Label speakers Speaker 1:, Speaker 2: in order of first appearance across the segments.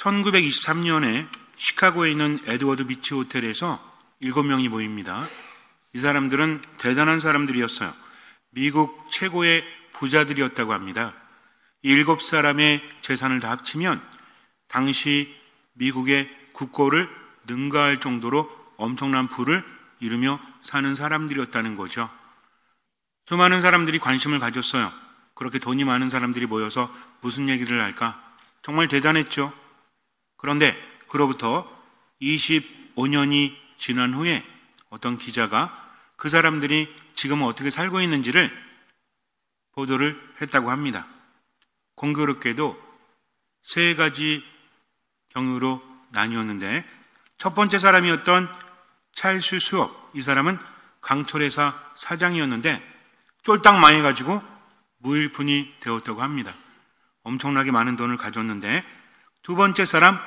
Speaker 1: 1923년에 시카고에 있는 에드워드 비치 호텔에서 7명이 모입니다. 이 사람들은 대단한 사람들이었어요. 미국 최고의 부자들이었다고 합니다. 이 7사람의 재산을 다 합치면 당시 미국의 국고를 능가할 정도로 엄청난 부를 이루며 사는 사람들이었다는 거죠. 수많은 사람들이 관심을 가졌어요. 그렇게 돈이 많은 사람들이 모여서 무슨 얘기를 할까? 정말 대단했죠. 그런데 그로부터 25년이 지난 후에 어떤 기자가 그 사람들이 지금 어떻게 살고 있는지를 보도를 했다고 합니다. 공교롭게도 3가지 경우로 나뉘었는데, 첫 번째 사람이었던 찰스 수업, 이 사람은 강철회사 사장이었는데 쫄딱 망해가지고 무일푼이 되었다고 합니다. 엄청나게 많은 돈을 가졌는데, 두 번째 사람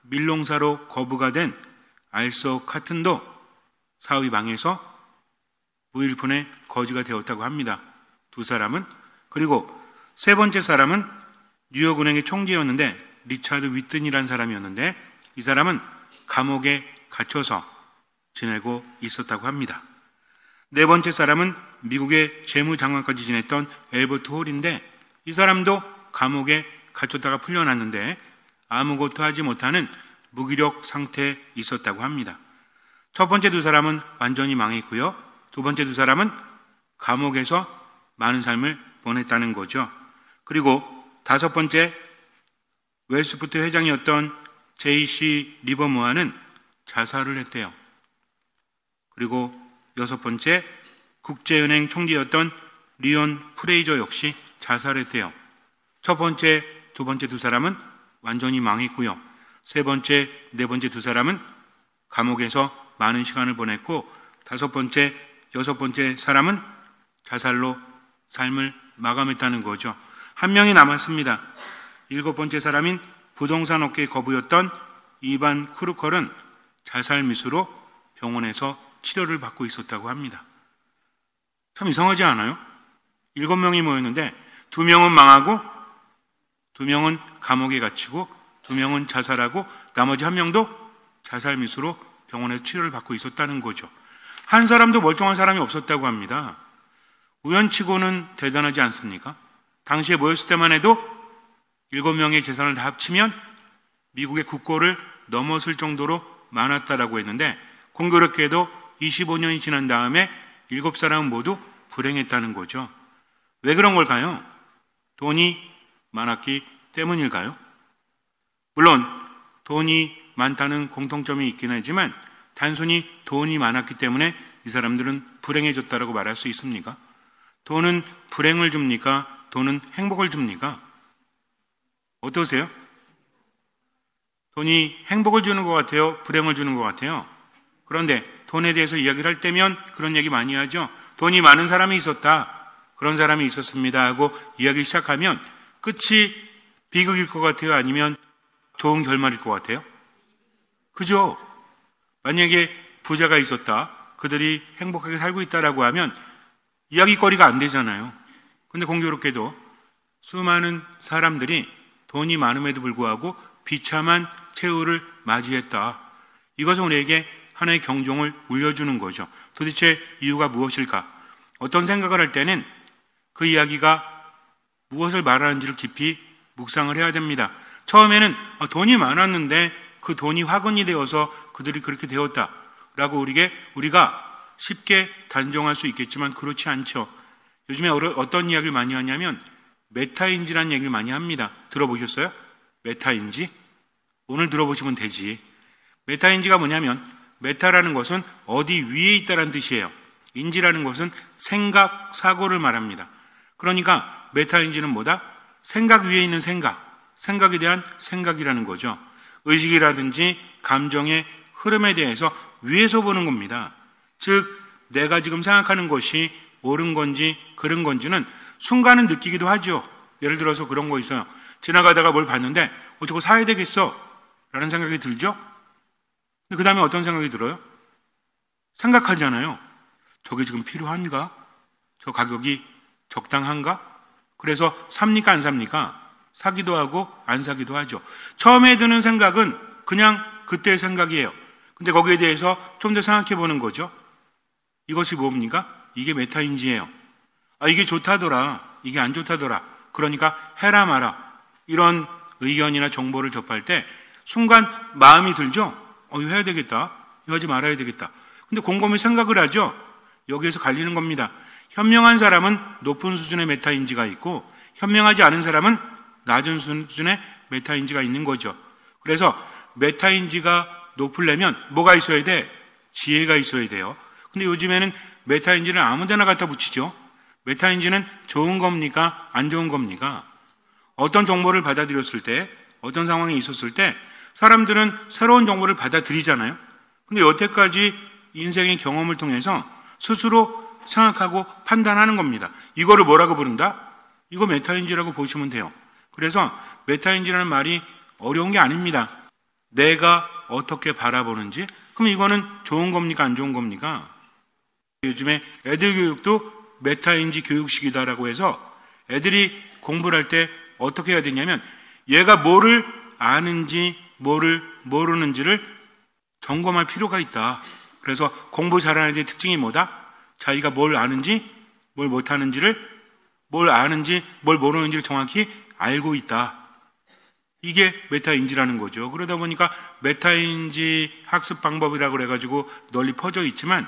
Speaker 1: 밀농사로 거부가 된 알서 카튼도 사업이 망해서 무일푼의 거지가 되었다고 합니다. 두 사람은. 그리고 세 번째 사람은 뉴욕은행의 총재였는데 리차드 윗든이라는 사람이었는데, 이 사람은 감옥에 갇혀서 지내고 있었다고 합니다. 네 번째 사람은 미국의 재무장관까지 지냈던 엘버트 홀인데, 이 사람도 감옥에 갇혔다가 풀려났는데 아무것도 하지 못하는 무기력 상태에 있었다고 합니다. 첫 번째 두 사람은 완전히 망했고요. 두 번째 두 사람은 감옥에서 많은 삶을 보냈다는 거죠. 그리고 다섯 번째 웰스푸트 회장이었던 J.C. 리버모어는 자살을 했대요. 그리고 여섯 번째 국제은행 총재였던 리온 프레이저 역시 자살했대요. 첫 번째, 두 번째 두 사람은 완전히 망했고요. 세 번째, 네 번째 두 사람은 감옥에서 많은 시간을 보냈고, 다섯 번째, 여섯 번째 사람은 자살로 삶을 마감했다는 거죠. 한 명이 남았습니다. 일곱 번째 사람인 부동산 업계 거부였던 이반 크루컬은 자살 미수로 병원에서 치료를 받고 있었다고 합니다. 참 이상하지 않아요? 7명이 모였는데 2명은 망하고 2명은 감옥에 갇히고 2명은 자살하고 나머지 1명도 자살 미수로 병원에서 치료를 받고 있었다는 거죠. 한 사람도 멀쩡한 사람이 없었다고 합니다. 우연치고는 대단하지 않습니까? 당시에 모였을 때만 해도 7명의 재산을 다 합치면 미국의 국고를 넘어설 정도로 많았다라고 했는데, 공교롭게도 25년이 지난 다음에 7사람은 모두 불행했다는 거죠. 왜 그런 걸까요? 돈이 많았기 때문일까요? 물론 돈이 많다는 공통점이 있긴 하지만 단순히 돈이 많았기 때문에 이 사람들은 불행해졌다고 말할 수 있습니까? 돈은 불행을 줍니까? 돈은 행복을 줍니까? 어떠세요? 돈이 행복을 주는 것 같아요? 불행을 주는 것 같아요? 그런데 돈에 대해서 이야기를 할 때면 그런 얘기 많이 하죠. 돈이 많은 사람이 있었다, 그런 사람이 있었습니다 하고 이야기 시작하면 끝이 비극일 것 같아요? 아니면 좋은 결말일 것 같아요? 그죠? 만약에 부자가 있었다, 그들이 행복하게 살고 있다라고 하면 이야기거리가 안 되잖아요. 근데 공교롭게도 수많은 사람들이 돈이 많음에도 불구하고 비참한 최후를 맞이했다. 이것은 우리에게 하나의 경종을 울려주는 거죠. 도대체 이유가 무엇일까? 어떤 생각을 할 때는 그 이야기가 무엇을 말하는지를 깊이 묵상을 해야 됩니다. 처음에는 돈이 많았는데 그 돈이 화근이 되어서 그들이 그렇게 되었다라고 우리가 쉽게 단정할 수 있겠지만 그렇지 않죠. 요즘에 어떤 이야기를 많이 하냐면 메타인지라는 얘기를 많이 합니다. 들어보셨어요? 메타인지? 오늘 들어보시면 되지. 메타인지가 뭐냐면, 메타라는 것은 어디 위에 있다는 뜻이에요. 인지라는 것은 생각, 사고를 말합니다. 그러니까 메타인지는 뭐다? 생각 위에 있는 생각, 생각에 대한 생각이라는 거죠. 의식이라든지 감정의 흐름에 대해서 위에서 보는 겁니다. 즉 내가 지금 생각하는 것이 옳은 건지 그른 건지는 순간은 느끼기도 하죠. 예를 들어서 그런 거 있어요. 지나가다가 뭘 봤는데 저거 사야 되겠어 라는 생각이 들죠. 근데 그 다음에 어떤 생각이 들어요? 생각하잖아요. 저게 지금 필요한가? 저 가격이 적당한가? 그래서 삽니까 안 삽니까? 사기도 하고 안 사기도 하죠. 처음에 드는 생각은 그냥 그때의 생각이에요. 근데 거기에 대해서 좀 더 생각해 보는 거죠. 이것이 뭡니까? 이게 메타인지예요. 이게 좋다더라. 이게 안 좋다더라. 그러니까 해라 마라. 이런 의견이나 정보를 접할 때 순간 마음이 들죠. 이거 해야 되겠다. 이거 하지 말아야 되겠다. 근데 곰곰이 생각을 하죠. 여기에서 갈리는 겁니다. 현명한 사람은 높은 수준의 메타인지가 있고 현명하지 않은 사람은 낮은 수준의 메타인지가 있는 거죠. 그래서 메타인지가 높으려면 뭐가 있어야 돼? 지혜가 있어야 돼요. 근데 요즘에는 메타인지를 아무 데나 갖다 붙이죠. 메타인지는 좋은 겁니까? 안 좋은 겁니까? 어떤 정보를 받아들였을 때, 어떤 상황이 있었을 때 사람들은 새로운 정보를 받아들이잖아요. 근데 여태까지 인생의 경험을 통해서 스스로 생각하고 판단하는 겁니다. 이거를 뭐라고 부른다? 이거 메타인지라고 보시면 돼요. 그래서 메타인지라는 말이 어려운 게 아닙니다. 내가 어떻게 바라보는지, 그럼 이거는 좋은 겁니까? 안 좋은 겁니까? 요즘에 애들 교육도 메타인지 교육식이다라고 해서 애들이 공부를 할 때 어떻게 해야 되냐면 얘가 뭐를 아는지 뭐를 모르는지를 점검할 필요가 있다. 그래서 공부 잘하는 애들의 특징이 뭐다? 자기가 뭘 아는지 뭘 못하는지를, 뭘 아는지 뭘 모르는지를 정확히 알고 있다. 이게 메타인지라는 거죠. 그러다 보니까 메타인지 학습 방법이라고 해가지고 널리 퍼져 있지만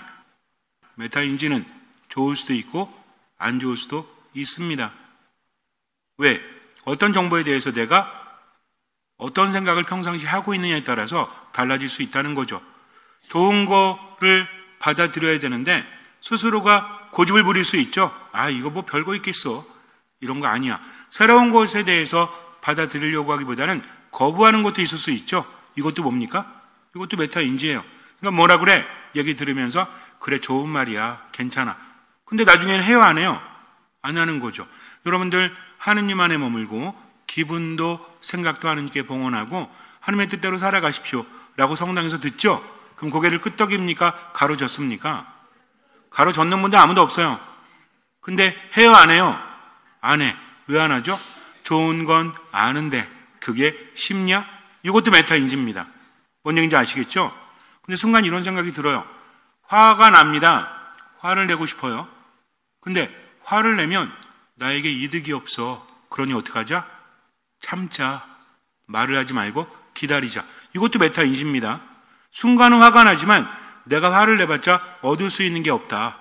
Speaker 1: 메타인지는 좋을 수도 있고 안 좋을 수도 있습니다. 왜? 어떤 정보에 대해서 내가 어떤 생각을 평상시 하고 있느냐에 따라서 달라질 수 있다는 거죠. 좋은 거를 받아들여야 되는데 스스로가 고집을 부릴 수 있죠. 이거 뭐 별거 있겠어. 이런 거 아니야. 새로운 것에 대해서 받아들이려고 하기보다는 거부하는 것도 있을 수 있죠. 이것도 뭡니까? 이것도 메타인지예요. 그러니까 뭐라 그래? 얘기 들으면서 그래 좋은 말이야. 괜찮아. 근데 나중에는 해요 안 해요? 안 하는 거죠. 여러분들 하느님 안에 머물고 기분도 생각도 하느님께 봉헌하고 하나님의 뜻대로 살아가십시오 라고 성당에서 듣죠. 그럼 고개를 끄덕입니까? 가로젓습니까? 가로젓는 분들 아무도 없어요. 근데 해요 안 해요? 안 해. 왜 안 하죠? 좋은 건 아는데 그게 쉽냐? 이것도 메타인지입니다. 뭔 얘기인지 아시겠죠? 근데 순간 이런 생각이 들어요. 화가 납니다. 화를 내고 싶어요. 근데 화를 내면 나에게 이득이 없어. 그러니 어떡하자? 참자. 말을 하지 말고 기다리자. 이것도 메타인지입니다. 순간은 화가 나지만 내가 화를 내봤자 얻을 수 있는 게 없다.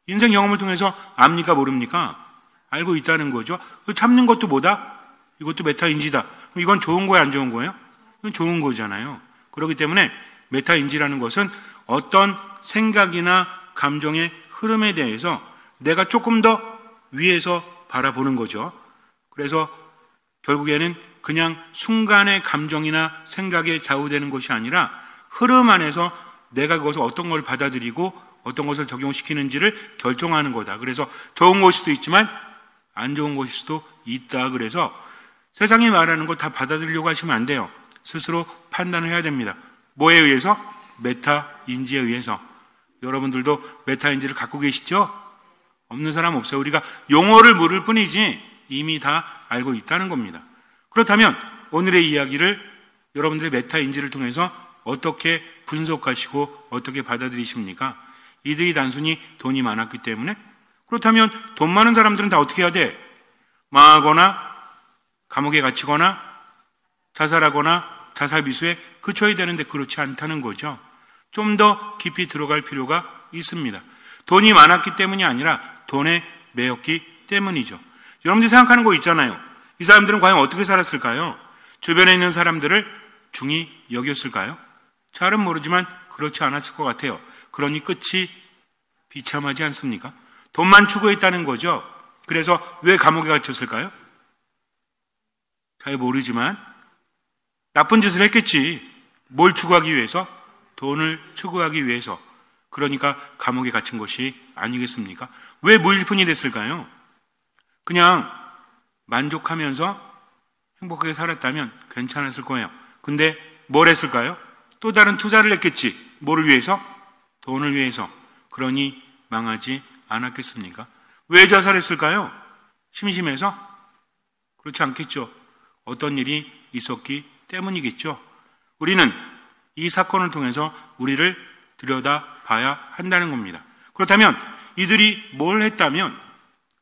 Speaker 1: 인생 경험을 통해서 압니까 모릅니까? 알고 있다는 거죠. 참는 것도 뭐다? 이것도 메타인지다. 그럼 이건 좋은 거예요, 안 좋은 거예요? 이건 좋은 거잖아요. 그렇기 때문에 메타인지라는 것은 어떤 생각이나 감정의 흐름에 대해서 내가 조금 더 위에서 바라보는 거죠. 그래서 결국에는 그냥 순간의 감정이나 생각에 좌우되는 것이 아니라 흐름 안에서 내가 그것을 어떤 걸 받아들이고 어떤 것을 적용시키는지를 결정하는 거다. 그래서 좋은 것일 수도 있지만 안 좋은 것일 수도 있다. 그래서 세상이 말하는 거 다 받아들이려고 하시면 안 돼요. 스스로 판단을 해야 됩니다. 뭐에 의해서? 메타인지에 의해서. 여러분들도 메타인지를 갖고 계시죠? 없는 사람 없어요. 우리가 용어를 물을 뿐이지 이미 다 알고 있다는 겁니다. 그렇다면 오늘의 이야기를 여러분들의 메타인지를 통해서 어떻게 분석하시고 어떻게 받아들이십니까? 이들이 단순히 돈이 많았기 때문에? 그렇다면 돈 많은 사람들은 다 어떻게 해야 돼? 망하거나 감옥에 갇히거나 자살하거나 자살 미수에 그쳐야 되는데 그렇지 않다는 거죠. 좀 더 깊이 들어갈 필요가 있습니다. 돈이 많았기 때문이 아니라 돈에 매였기 때문이죠. 여러분들이 생각하는 거 있잖아요. 이 사람들은 과연 어떻게 살았을까요? 주변에 있는 사람들을 중히 여겼을까요? 잘은 모르지만 그렇지 않았을 것 같아요. 그러니 끝이 비참하지 않습니까? 돈만 추구했다는 거죠. 그래서 왜 감옥에 갇혔을까요? 잘 모르지만 나쁜 짓을 했겠지. 뭘 추구하기 위해서? 돈을 추구하기 위해서. 그러니까 감옥에 갇힌 것이 아니겠습니까? 왜 무일푼이 됐을까요? 그냥 만족하면서 행복하게 살았다면 괜찮았을 거예요. 근데 뭘 했을까요? 또 다른 투자를 했겠지. 뭐를 위해서? 돈을 위해서. 그러니 망하지 않았겠습니까? 왜 자살했을까요? 심심해서? 그렇지 않겠죠. 어떤 일이 있었기 때문이겠죠. 우리는 이 사건을 통해서 우리를 들여다봐야 한다는 겁니다. 그렇다면 이들이 뭘 했다면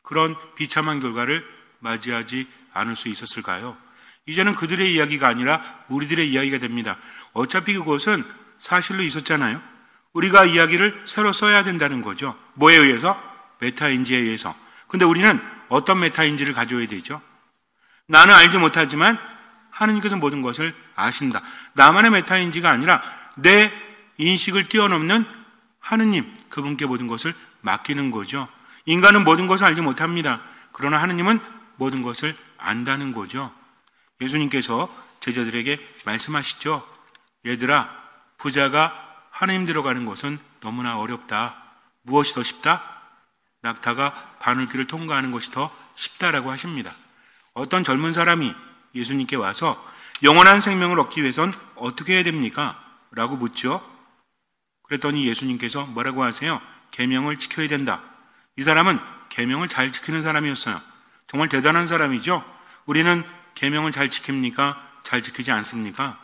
Speaker 1: 그런 비참한 결과를 맞이하지 않을 수 있었을까요? 이제는 그들의 이야기가 아니라 우리들의 이야기가 됩니다. 어차피 그것은 사실로 있었잖아요. 우리가 이야기를 새로 써야 된다는 거죠. 뭐에 의해서? 메타인지에 의해서. 근데 우리는 어떤 메타인지를 가져야 되죠? 나는 알지 못하지만 하느님께서 모든 것을 아신다. 나만의 메타인지가 아니라 내 인식을 뛰어넘는 하느님, 그분께 모든 것을 맡기는 거죠. 인간은 모든 것을 알지 못합니다. 그러나 하느님은 모든 것을 안다는 거죠. 예수님께서 제자들에게 말씀하시죠. 얘들아, 부자가 하느님 들어가는 것은 너무나 어렵다. 무엇이 더 쉽다? 낙타가 바늘길을 통과하는 것이 더 쉽다라고 하십니다. 어떤 젊은 사람이 예수님께 와서 영원한 생명을 얻기 위해선 어떻게 해야 됩니까? 라고 묻죠. 그랬더니 예수님께서 뭐라고 하세요? 계명을 지켜야 된다. 이 사람은 계명을 잘 지키는 사람이었어요. 정말 대단한 사람이죠. 우리는 계명을 잘 지킵니까? 잘 지키지 않습니까?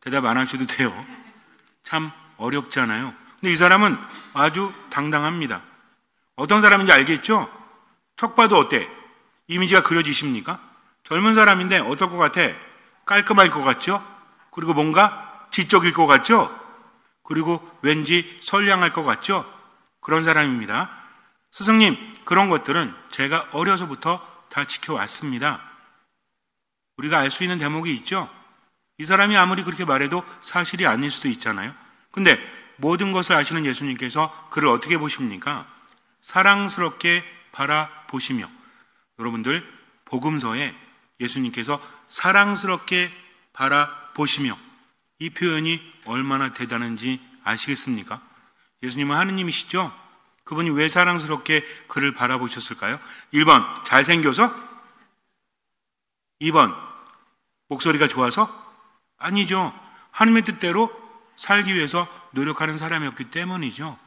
Speaker 1: 대답 안 하셔도 돼요. 참 어렵잖아요. 근데 이 사람은 아주 당당합니다. 어떤 사람인지 알겠죠? 척 봐도 어때? 이미지가 그려지십니까? 젊은 사람인데 어떨 것 같아? 깔끔할 것 같죠? 그리고 뭔가 지적일 것 같죠? 그리고 왠지 선량할 것 같죠? 그런 사람입니다. 스승님, 그런 것들은 제가 어려서부터 다 지켜왔습니다. 우리가 알 수 있는 대목이 있죠? 이 사람이 아무리 그렇게 말해도 사실이 아닐 수도 있잖아요. 근데 모든 것을 아시는 예수님께서 그를 어떻게 보십니까? 사랑스럽게 바라보시며. 여러분들, 복음서에 예수님께서 사랑스럽게 바라보시며, 이 표현이 얼마나 대단한지 아시겠습니까? 예수님은 하느님이시죠? 그분이 왜 사랑스럽게 그를 바라보셨을까요? 1번, 잘생겨서? 2번, 목소리가 좋아서? 아니죠. 하느님의 뜻대로 살기 위해서 노력하는 사람이었기 때문이죠.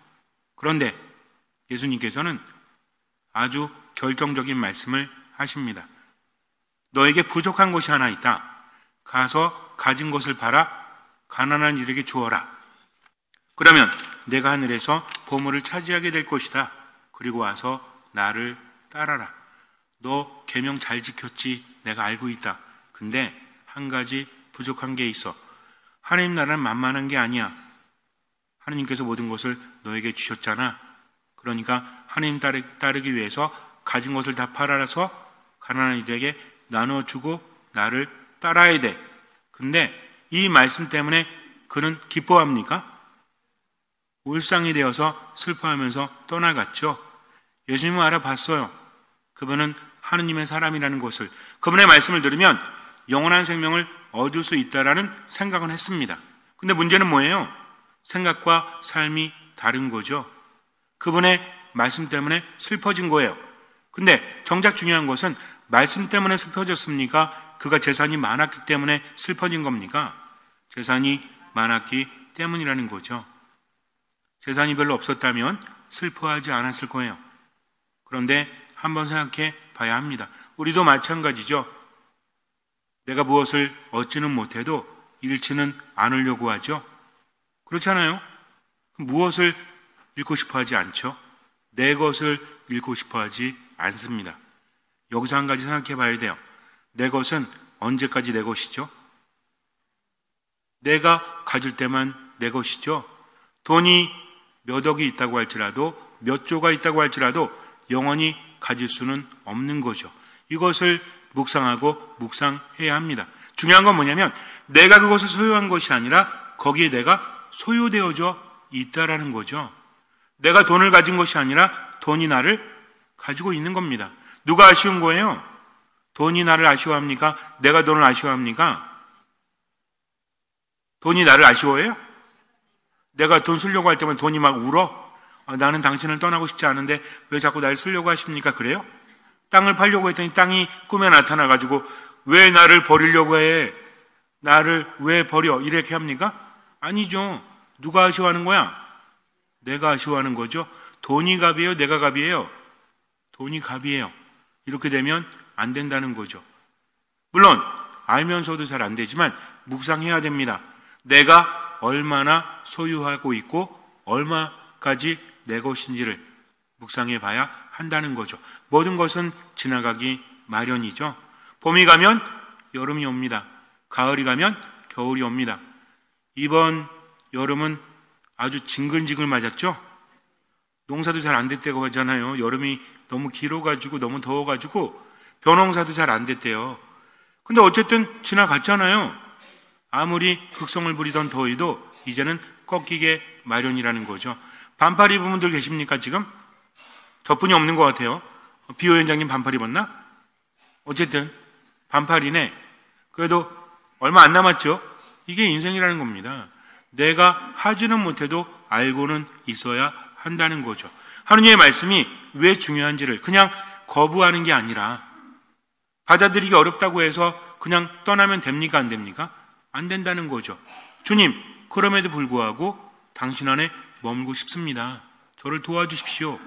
Speaker 1: 그런데 예수님께서는 아주 결정적인 말씀을 하십니다. 너에게 부족한 것이 하나 있다. 가서 가진 것을 팔아 가난한 이들에게 주어라. 그러면 내가 하늘에서 보물을 차지하게 될 것이다. 그리고 와서 나를 따라라. 너 계명 잘 지켰지? 내가 알고 있다. 근데 한 가지 부족한 게 있어. 하나님 나라는 만만한 게 아니야. 하나님께서 모든 것을 너에게 주셨잖아. 그러니까 하나님 따르기 위해서 가진 것을 다 팔아서 가난한 이들에게 나눠주고 나를 따라야 돼. 근데 이 말씀 때문에 그는 기뻐합니까? 울상이 되어서 슬퍼하면서 떠나갔죠. 예수님은 알아봤어요. 그분은 하느님의 사람이라는 것을. 그분의 말씀을 들으면 영원한 생명을 얻을 수 있다라는 생각은 했습니다. 근데 문제는 뭐예요? 생각과 삶이 다른 거죠. 그분의 말씀 때문에 슬퍼진 거예요. 근데 정작 중요한 것은 말씀 때문에 슬퍼졌습니까? 그가 재산이 많았기 때문에 슬퍼진 겁니까? 재산이 많았기 때문이라는 거죠. 재산이 별로 없었다면 슬퍼하지 않았을 거예요. 그런데 한번 생각해 봐야 합니다. 우리도 마찬가지죠. 내가 무엇을 얻지는 못해도 잃지는 않으려고 하죠. 그렇잖아요. 무엇을 잃고 싶어 하지 않죠? 내 것을 잃고 싶어 하지 않습니다. 여기서 한 가지 생각해 봐야 돼요. 내 것은 언제까지 내 것이죠? 내가 가질 때만 내 것이죠. 돈이 몇 억이 있다고 할지라도, 몇 조가 있다고 할지라도 영원히 가질 수는 없는 거죠. 이것을 묵상하고 묵상해야 합니다. 중요한 건 뭐냐면 내가 그것을 소유한 것이 아니라 거기에 내가 소유되어져 있다라는 거죠. 내가 돈을 가진 것이 아니라 돈이 나를 가지고 있는 겁니다. 누가 아쉬운 거예요? 돈이 나를 아쉬워합니까? 내가 돈을 아쉬워합니까? 돈이 나를 아쉬워해요? 내가 돈 쓰려고 할 때만 돈이 막 울어? 나는 당신을 떠나고 싶지 않은데 왜 자꾸 나를 쓰려고 하십니까? 그래요? 땅을 팔려고 했더니 땅이 꿈에 나타나가지고 왜 나를 버리려고 해? 나를 왜 버려? 이렇게 합니까? 아니죠. 누가 아쉬워하는 거야? 내가 아쉬워하는 거죠. 돈이 갑이에요? 내가 갑이에요? 돈이 갑이에요. 이렇게 되면 안 된다는 거죠. 물론 알면서도 잘 안 되지만 묵상해야 됩니다. 내가 얼마나 소유하고 있고 얼마까지 내 것인지를 묵상해 봐야 한다는 거죠. 모든 것은 지나가기 마련이죠. 봄이 가면 여름이 옵니다. 가을이 가면 겨울이 옵니다. 이번 여름은 아주 징글징글 맞았죠? 농사도 잘 안 됐다고 하잖아요. 여름이 너무 길어가지고 너무 더워가지고 벼농사도 잘 안 됐대요. 근데 어쨌든 지나갔잖아요. 아무리 극성을 부리던 더위도 이제는 꺾이게 마련이라는 거죠. 반팔 입은 분들 계십니까 지금? 저뿐이 없는 것 같아요. 비호위원장님 반팔 입었나? 어쨌든 반팔이네. 그래도 얼마 안 남았죠? 이게 인생이라는 겁니다. 내가 하지는 못해도 알고는 있어야 한다는 거죠. 하느님의 말씀이 왜 중요한지를 그냥 거부하는 게 아니라 받아들이기 어렵다고 해서 그냥 떠나면 됩니까? 안 됩니까? 안 된다는 거죠. 주님, 그럼에도 불구하고 당신 안에 머물고 싶습니다. 저를 도와주십시오.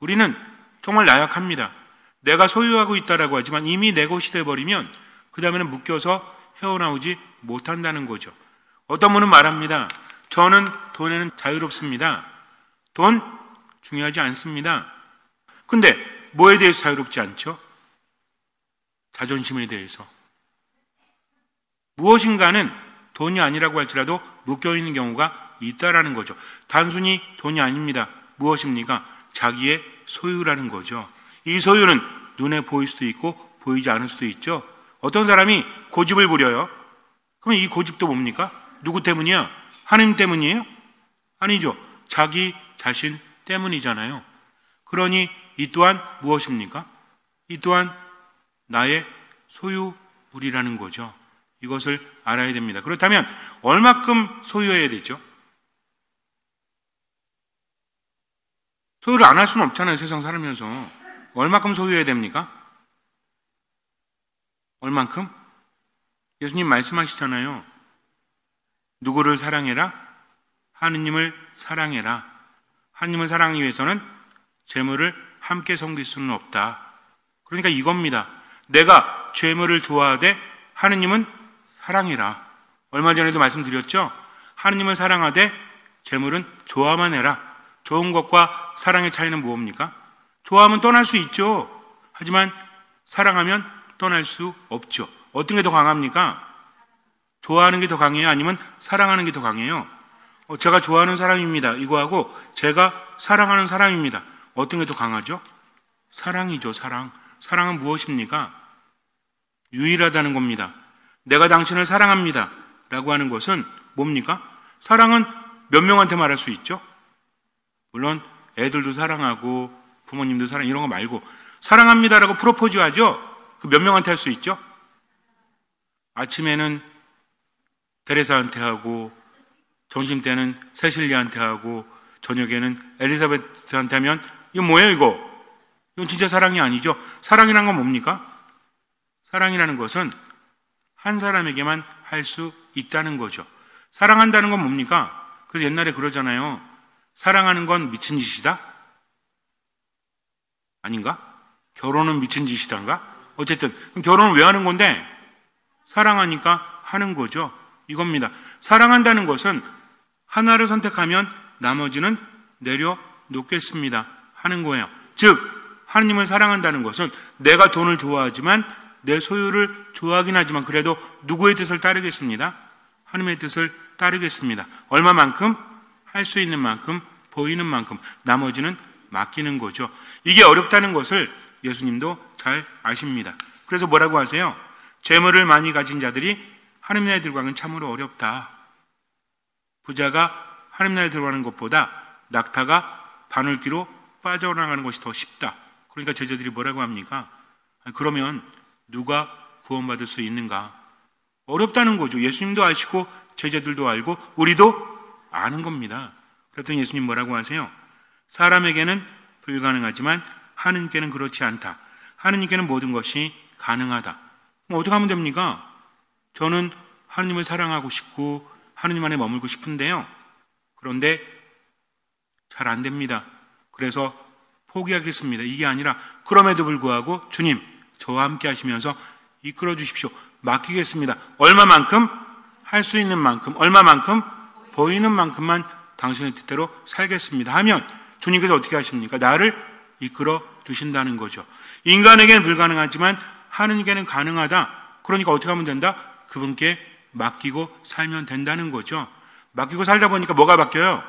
Speaker 1: 우리는 정말 나약합니다. 내가 소유하고 있다라고 하지만 이미 내 것이 돼버리면 그 다음에는 묶여서 헤어나오지 못한다는 거죠. 어떤 분은 말합니다. 저는 돈에는 자유롭습니다. 돈 중요하지 않습니다. 근데 뭐에 대해서 자유롭지 않죠? 자존심에 대해서. 무엇인가는 돈이 아니라고 할지라도 묶여있는 경우가 있다라는 거죠. 단순히 돈이 아닙니다. 무엇입니까? 자기의 소유라는 거죠. 이 소유는 눈에 보일 수도 있고 보이지 않을 수도 있죠. 어떤 사람이 고집을 부려요. 그러면 이 고집도 뭡니까? 누구 때문이야? 하나님 때문이에요? 아니죠. 자기 자신 때문이잖아요. 그러니 이 또한 무엇입니까? 이 또한 나의 소유물이라는 거죠. 이것을 알아야 됩니다. 그렇다면 얼마큼 소유해야 되죠? 소유를 안 할 수는 없잖아요. 세상 살면서. 얼마큼 소유해야 됩니까? 얼만큼? 예수님 말씀하시잖아요. 누구를 사랑해라? 하느님을 사랑해라. 하느님을 사랑하기 위해서는 재물을 함께 섬길 수는 없다. 그러니까 이겁니다. 내가 재물을 좋아하되 하느님은 사랑해라. 얼마 전에도 말씀드렸죠? 하느님을 사랑하되 재물은 좋아만 해라. 좋은 것과 사랑의 차이는 무엇입니까? 좋아하면 떠날 수 있죠. 하지만 사랑하면 떠날 수 없죠. 어떤 게 더 강합니까? 좋아하는 게 더 강해요? 아니면 사랑하는 게 더 강해요? 제가 좋아하는 사람입니다. 이거하고 제가 사랑하는 사람입니다. 어떤 게 더 강하죠? 사랑이죠, 사랑. 사랑은 무엇입니까? 유일하다는 겁니다. 내가 당신을 사랑합니다. 라고 하는 것은 뭡니까? 사랑은 몇 명한테 말할 수 있죠? 물론 애들도 사랑하고 부모님도 사랑 이런 거 말고 사랑합니다라고 프로포즈 하죠? 그 몇 명한테 할 수 있죠? 아침에는 데레사한테 하고 점심때는 세실리아한테 하고 저녁에는 엘리사베트한테 하면 이거 뭐예요 이거? 이건 진짜 사랑이 아니죠? 사랑이란 건 뭡니까? 사랑이라는 것은 한 사람에게만 할 수 있다는 거죠. 사랑한다는 건 뭡니까? 그래서 옛날에 그러잖아요. 사랑하는 건 미친 짓이다? 아닌가? 결혼은 미친 짓이단가? 어쨌든 그럼 결혼은 왜 하는 건데? 사랑하니까 하는 거죠. 이겁니다. 사랑한다는 것은 하나를 선택하면 나머지는 내려놓겠습니다 하는 거예요. 즉 하느님을 사랑한다는 것은 내가 돈을 좋아하지만 내 소유를 좋아하긴 하지만 그래도 누구의 뜻을 따르겠습니다? 하느님의 뜻을 따르겠습니다. 얼마만큼? 할 수 있는 만큼, 보이는 만큼, 나머지는 맡기는 거죠. 이게 어렵다는 것을 예수님도 잘 아십니다. 그래서 뭐라고 하세요? 재물을 많이 가진 자들이 하느님 나라에 들어가는 참으로 어렵다. 부자가 하느님 나라에 들어가는 것보다 낙타가 바늘귀로 빠져나가는 것이 더 쉽다. 그러니까 제자들이 뭐라고 합니까? 그러면 누가 구원받을 수 있는가? 어렵다는 거죠. 예수님도 아시고 제자들도 알고 우리도 아는 겁니다. 그랬더니 예수님 뭐라고 하세요? 사람에게는 불가능하지만 하느님께는 그렇지 않다. 하느님께는 모든 것이 가능하다. 그럼 어떻게 하면 됩니까? 저는 하느님을 사랑하고 싶고 하느님 안에 머물고 싶은데요. 그런데 잘 안 됩니다. 그래서 포기하겠습니다. 이게 아니라 그럼에도 불구하고 주님 저와 함께 하시면서 이끌어 주십시오. 맡기겠습니다. 얼마만큼? 할 수 있는 만큼, 얼마만큼? 보이는 만큼만 당신의 뜻대로 살겠습니다 하면 주님께서 어떻게 하십니까? 나를 이끌어 주신다는 거죠. 인간에게는 불가능하지만 하느님께는 가능하다. 그러니까 어떻게 하면 된다? 그분께 맡기고 살면 된다는 거죠. 맡기고 살다 보니까 뭐가 바뀌어요?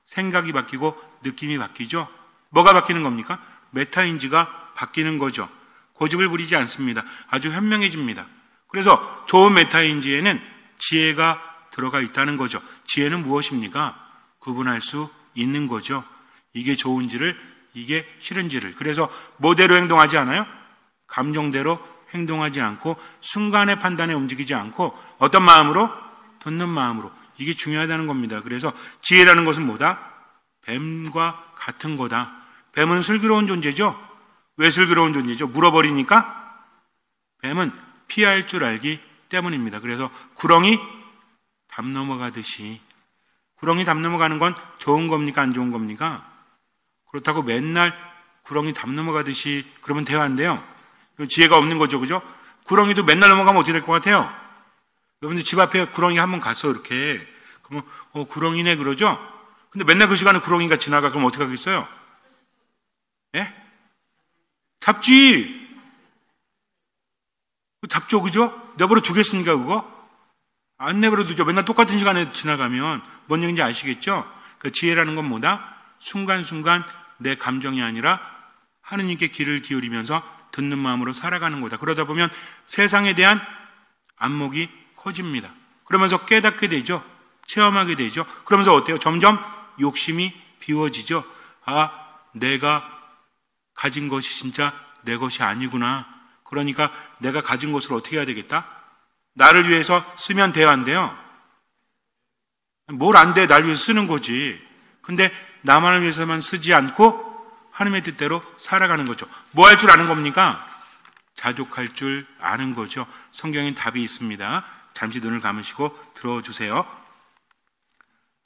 Speaker 1: 생각이 바뀌고 느낌이 바뀌죠. 뭐가 바뀌는 겁니까? 메타인지가 바뀌는 거죠. 고집을 부리지 않습니다. 아주 현명해집니다. 그래서 좋은 메타인지에는 지혜가 들어가 있다는 거죠. 지혜는 무엇입니까? 구분할 수 있는 거죠. 이게 좋은지를, 이게 싫은지를. 그래서 뭐대로 행동하지 않아요? 감정대로 행동하지 않고 순간의 판단에 움직이지 않고 어떤 마음으로? 듣는 마음으로. 이게 중요하다는 겁니다. 그래서 지혜라는 것은 뭐다? 뱀과 같은 거다. 뱀은 슬기로운 존재죠. 왜 슬기로운 존재죠? 물어버리니까. 뱀은 피할 줄 알기 때문입니다. 그래서 구렁이 담 넘어가듯이. 구렁이 담 넘어가는 건 좋은 겁니까? 안 좋은 겁니까? 그렇다고 맨날 구렁이 담 넘어가듯이 그러면 대화인데요. 지혜가 없는 거죠. 그죠? 구렁이도 맨날 넘어가면 어떻게 될 것 같아요? 여러분들 집 앞에 구렁이 한번 갔어, 이렇게. 그러면, 구렁이네, 그러죠? 근데 맨날 그 시간에 구렁이가 지나가, 그럼 어떻게 하겠어요? 예? 잡지! 잡죠, 그죠? 내버려 두겠습니까, 그거? 안 내버려 두죠. 맨날 똑같은 시간에 지나가면 뭔 얘기인지 아시겠죠? 그 지혜라는 건 뭐다? 순간순간 내 감정이 아니라 하느님께 귀를 기울이면서 듣는 마음으로 살아가는 거다. 그러다 보면 세상에 대한 안목이 커집니다. 그러면서 깨닫게 되죠. 체험하게 되죠. 그러면서 어때요? 점점 욕심이 비워지죠. 아, 내가 가진 것이 진짜 내 것이 아니구나. 그러니까 내가 가진 것을 어떻게 해야 되겠다? 나를 위해서 쓰면 대화인데요. 뭘 안 돼? 날 위해서 쓰는 거지. 근데 나만을 위해서만 쓰지 않고 하나님의 뜻대로 살아가는 거죠. 뭐 할 줄 아는 겁니까? 자족할 줄 아는 거죠. 성경엔 답이 있습니다. 잠시 눈을 감으시고 들어주세요.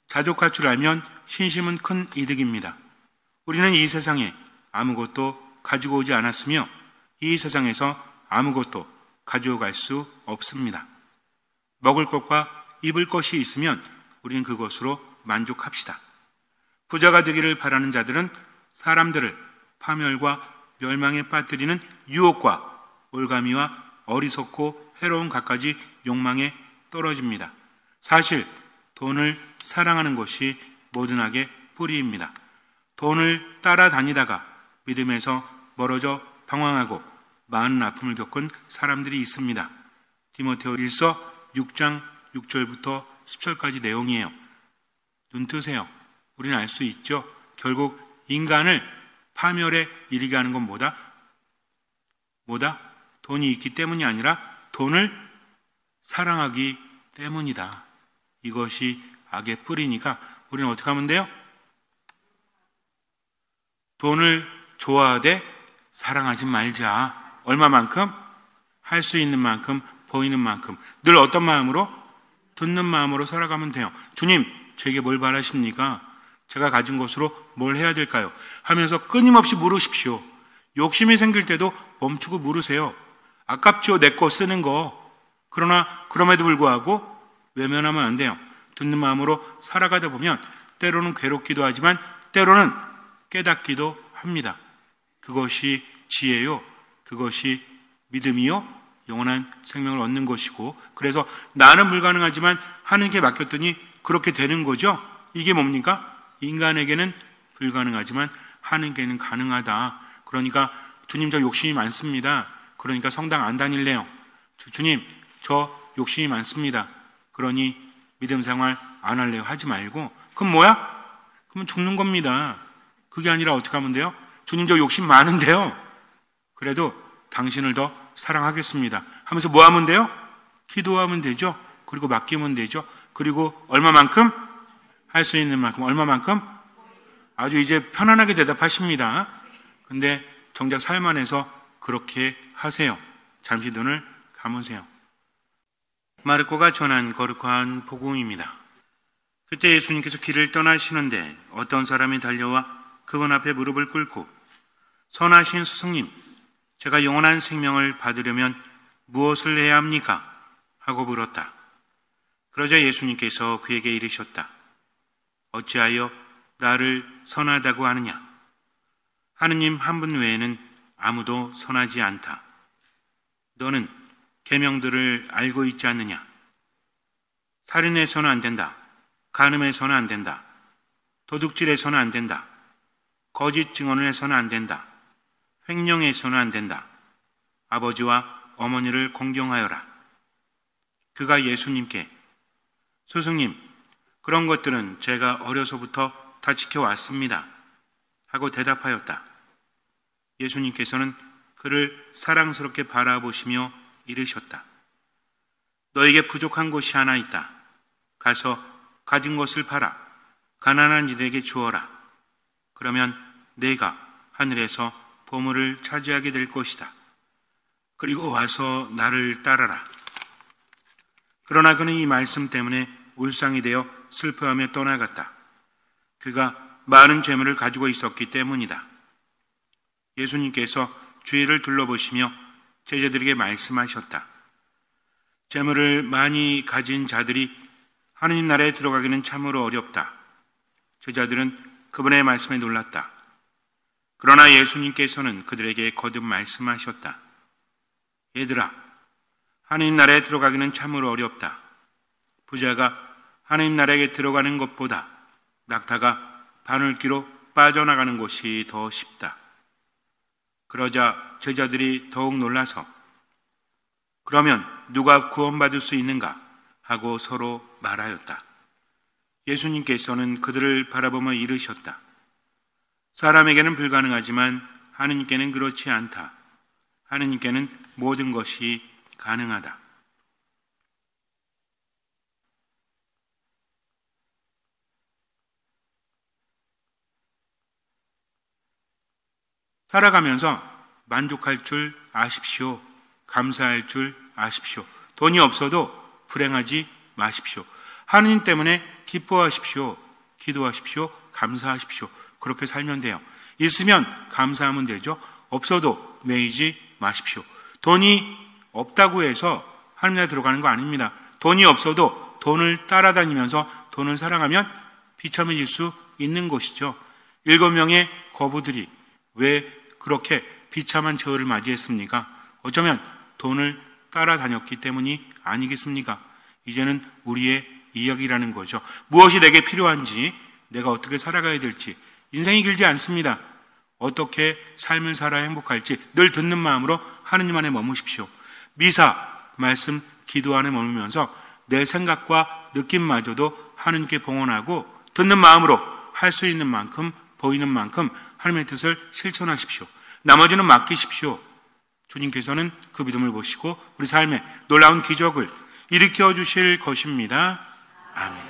Speaker 1: 자족할 줄 알면 신심은 큰 이득입니다. 우리는 이 세상에 아무것도 가지고 오지 않았으며 이 세상에서 아무것도 가져갈 수 없습니다. 먹을 것과 입을 것이 있으면 우리는 그것으로 만족합시다. 부자가 되기를 바라는 자들은 사람들을 파멸과 멸망에 빠뜨리는 유혹과 올가미와 어리석고 해로운 갖가지 욕망에 떨어집니다. 사실 돈을 사랑하는 것이 모든 악의 뿌리입니다. 돈을 따라다니다가 믿음에서 멀어져 방황하고 많은 아픔을 겪은 사람들이 있습니다. 디모데후 1서 6장 6절부터 10절까지 내용이에요. 눈 뜨세요. 우리는 알 수 있죠. 결국 인간을 파멸에 이르게 하는 건 뭐다? 돈이 있기 때문이 아니라 돈을 사랑하기 때문이다. 이것이 악의 뿌리니까 우리는 어떻게 하면 돼요? 돈을 좋아하되 사랑하지 말자. 얼마만큼? 할 수 있는 만큼, 보이는 만큼. 늘 어떤 마음으로? 듣는 마음으로 살아가면 돼요. 주님, 저에게 뭘 바라십니까? 제가 가진 것으로 뭘 해야 될까요? 하면서 끊임없이 물으십시오. 욕심이 생길 때도 멈추고 물으세요. 아깝죠, 내 거 쓰는 거. 그러나 그럼에도 불구하고 외면하면 안 돼요. 듣는 마음으로 살아가다 보면 때로는 괴롭기도 하지만 때로는 깨닫기도 합니다. 그것이 지혜요. 그것이 믿음이요. 영원한 생명을 얻는 것이고, 그래서 나는 불가능하지만 하느님께 맡겼더니 그렇게 되는 거죠. 이게 뭡니까? 인간에게는 불가능하지만 하느님께는 가능하다. 그러니까 주님, 저 욕심이 많습니다. 그러니까 성당 안 다닐래요. 주님, 저 욕심이 많습니다. 그러니 믿음 생활 안 할래요. 하지 말고. 그럼 뭐야? 그러면 죽는 겁니다. 그게 아니라 어떻게 하면 돼요? 주님, 저 욕심 많은데요. 그래도 당신을 더 사랑하겠습니다. 하면서 뭐 하면 돼요? 기도하면 되죠. 그리고 맡기면 되죠. 그리고 얼마만큼? 할 수 있는 만큼. 얼마만큼? 아주 이제 편안하게 대답하십니다. 근데 정작 삶 안에서 그렇게 하세요. 잠시 눈을 감으세요. 마르코가 전한 거룩한 복음입니다. 그때 예수님께서 길을 떠나시는데 어떤 사람이 달려와 그분 앞에 무릎을 꿇고, 선하신 스승님, 제가 영원한 생명을 받으려면 무엇을 해야 합니까? 하고 물었다. 그러자 예수님께서 그에게 이르셨다. 어찌하여 나를 선하다고 하느냐? 하느님 한 분 외에는 아무도 선하지 않다. 너는 계명들을 알고 있지 않느냐? 살인해서는 안 된다. 간음해서는 안 된다. 도둑질해서는 안 된다. 거짓 증언을 해서는 안 된다. 횡령해서는 안 된다. 아버지와 어머니를 공경하여라. 그가 예수님께 스승님, 그런 것들은 제가 어려서부터 다 지켜왔습니다. 하고 대답하였다. 예수님께서는 그를 사랑스럽게 바라보시며 이르셨다. 너에게 부족한 것이 하나 있다. 가서 가진 것을 팔아 가난한 이들에게 주어라. 그러면 내가 하늘에서 보물을 차지하게 될 것이다. 그리고 와서 나를 따라라. 그러나 그는 이 말씀 때문에 울상이 되어 슬퍼하며 떠나갔다. 그가 많은 재물을 가지고 있었기 때문이다. 예수님께서 주위를 둘러보시며 제자들에게 말씀하셨다. 재물을 많이 가진 자들이 하느님 나라에 들어가기는 참으로 어렵다. 제자들은 그분의 말씀에 놀랐다. 그러나 예수님께서는 그들에게 거듭 말씀하셨다. 얘들아, 하느님 나라에 들어가기는 참으로 어렵다. 부자가 하느님 나라에 들어가는 것보다 낙타가 바늘귀로 빠져나가는 것이 더 쉽다. 그러자 제자들이 더욱 놀라서 그러면 누가 구원받을 수 있는가 하고 서로 말하였다. 예수님께서는 그들을 바라보며 이르셨다. 사람에게는 불가능하지만 하느님께는 그렇지 않다. 하느님께는 모든 것이 가능하다. 살아가면서 만족할 줄 아십시오. 감사할 줄 아십시오. 돈이 없어도 불행하지 마십시오. 하느님 때문에 기뻐하십시오. 기도하십시오. 감사하십시오. 그렇게 살면 돼요. 있으면 감사하면 되죠. 없어도 매이지 마십시오. 돈이 없다고 해서 하느님 나라에 들어가는 거 아닙니다. 돈이 없어도 돈을 따라다니면서 돈을 사랑하면 비참해질 수 있는 것이죠. 7명의 거부들이 왜 그렇게 비참한 저를 맞이했습니까? 어쩌면 돈을 따라다녔기 때문이 아니겠습니까? 이제는 우리의 이야기라는 거죠. 무엇이 내게 필요한지, 내가 어떻게 살아가야 될지. 인생이 길지 않습니다. 어떻게 삶을 살아야 행복할지 늘 듣는 마음으로 하느님 안에 머무십시오. 미사, 말씀, 기도 안에 머물면서 내 생각과 느낌마저도 하느님께 봉헌하고 듣는 마음으로 할 수 있는 만큼, 보이는 만큼 하나님의 뜻을 실천하십시오. 나머지는 맡기십시오. 주님께서는 그 믿음을 보시고 우리 삶에 놀라운 기적을 일으켜 주실 것입니다. 아멘.